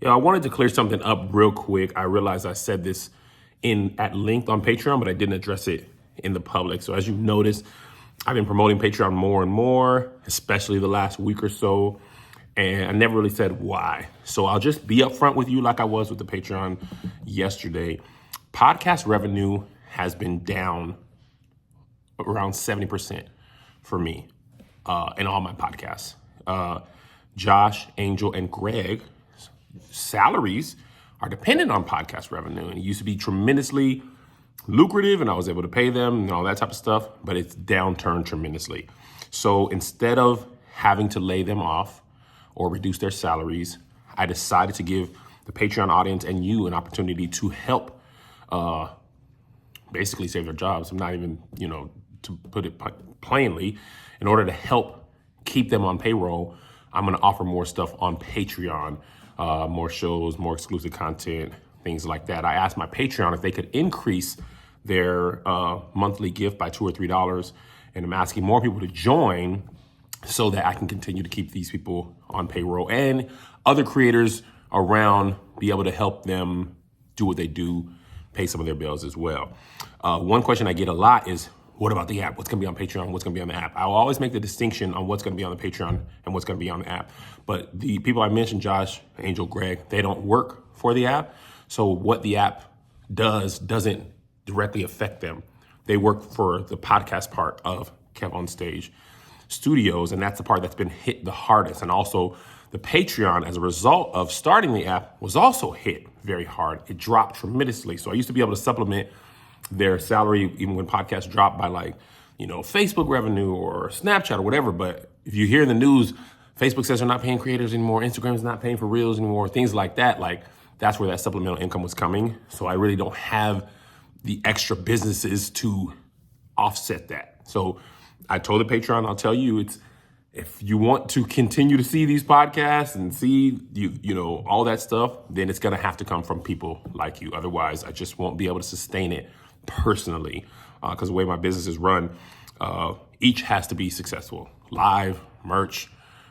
Yeah, I wanted to clear something up real quick. I realized I said this at length on Patreon, but I didn't address it in the public. So as you noticed, I've been promoting Patreon more and more, especially the last week or so. And I never really said why. So I'll just be upfront with you like I was with the Patreon yesterday. Podcast revenue has been down around 70% for me in all my podcasts. Josh, Angel, and Greg salaries are dependent on podcast revenue, and it used to be tremendously lucrative and I was able to pay them and all that type of stuff, but it's downturned tremendously. So instead of having to lay them off or reduce their salaries, I decided to give the Patreon audience and you an opportunity to help basically save their jobs. I'm not even, to put it plainly, in order to help keep them on payroll, I'm gonna offer more stuff on Patreon. More shows, more exclusive content, things like that. I asked my Patreon if they could increase their monthly gift by $2 or $3, and I'm asking more people to join so that I can continue to keep these people on payroll and other creators around be able to help them do what they do, pay some of their bills as well. One question I get a lot is, what about the app? What's gonna be on Patreon? What's gonna be on the app? I will always make the distinction on what's gonna be on the Patreon and what's gonna be on the app. But the people I mentioned, Josh, Angel, Greg, they don't work for the app. So what the app does doesn't directly affect them. They work for the podcast part of Kev on Stage Studios, and that's the part that's been hit the hardest. And also the Patreon, as a result of starting the app, was also hit very hard. It dropped tremendously. So I used to be able to supplement their salary even when podcasts drop by Facebook revenue or Snapchat or whatever. But if you hear in the news, Facebook says they're not paying creators anymore, Instagram is not paying for reels anymore, things like that, that's where that supplemental income was coming. So I really don't have the extra businesses to offset that. So I told the Patreon, I'll tell you, if you want to continue to see these podcasts and see all that stuff, then it's gonna have to come from people like you. Otherwise, I just won't be able to sustain it personally, because the way my business is run, each has to be successful. Live, merch,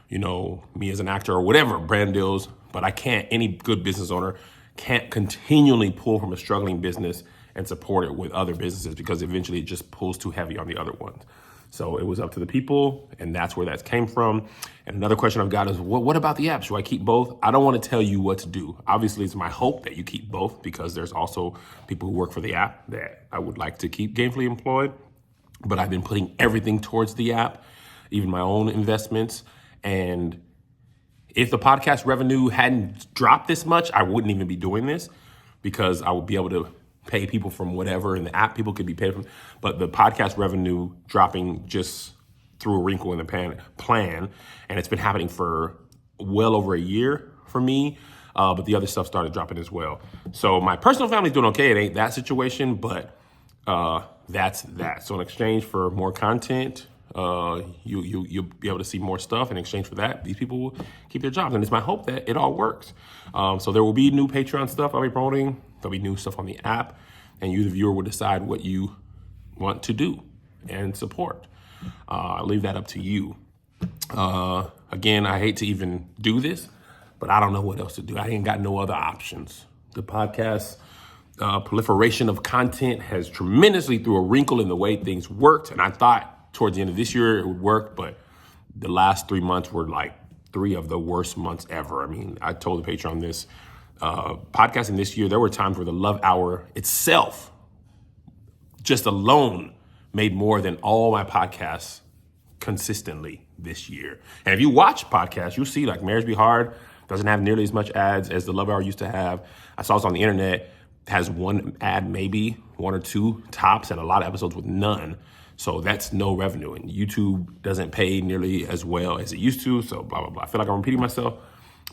me as an actor or whatever, brand deals, but any good business owner can't continually pull from a struggling business and support it with other businesses, because eventually it just pulls too heavy on the other ones. So it was up to the people, and that's where that came from. And another question I've got is, what about the app? Should I keep both? I don't want to tell you what to do. Obviously, it's my hope that you keep both, because there's also people who work for the app that I would like to keep gainfully employed. But I've been putting everything towards the app, even my own investments. And if the podcast revenue hadn't dropped this much, I wouldn't even be doing this, because I would be able to pay people from whatever in the app people could be paid from. But the podcast revenue dropping just threw a wrinkle in the plan, and it's been happening for well over a year for me. But the other stuff started dropping as well. So my personal family's doing okay. It ain't that situation, but that's that. So in exchange for more content, you'll be able to see more stuff. In exchange for that, these people will keep their jobs. And it's my hope that it all works. So there will be new Patreon stuff I'll be promoting. There'll be new stuff on the app, and you, the viewer, will decide what you want to do and support. I'll leave that up to you. Again, I hate to even do this, but I don't know what else to do. I ain't got no other options. The podcast proliferation of content has tremendously threw a wrinkle in the way things worked. And I thought towards the end of this year it would work, but the last 3 months were like 3 of the worst months ever. I mean, I told the Patreon this, podcasting this year, there were times where the Love Hour itself, just alone, made more than all my podcasts consistently this year. And if you watch podcasts, you'll see Marriage Be Hard doesn't have nearly as much ads as the Love Hour used to have. I saw this on the internet, has one ad, maybe 1 or 2 tops, and a lot of episodes with none. So that's no revenue. And YouTube doesn't pay nearly as well as it used to. So blah, blah, blah. I feel like I'm repeating myself,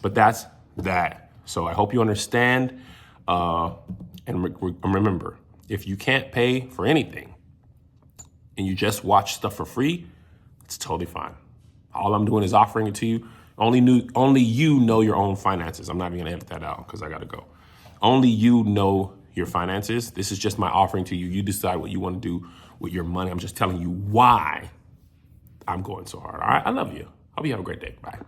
but that's that. So I hope you understand. And remember, if you can't pay for anything and you just watch stuff for free, it's totally fine. All I'm doing is offering it to you. Only you know your own finances. I'm not even gonna edit that out because I gotta go. Only you know your finances. This is just my offering to you. You decide what you want to do with your money. I'm just telling you why I'm going so hard. All right, I love you. Hope you have a great day. Bye.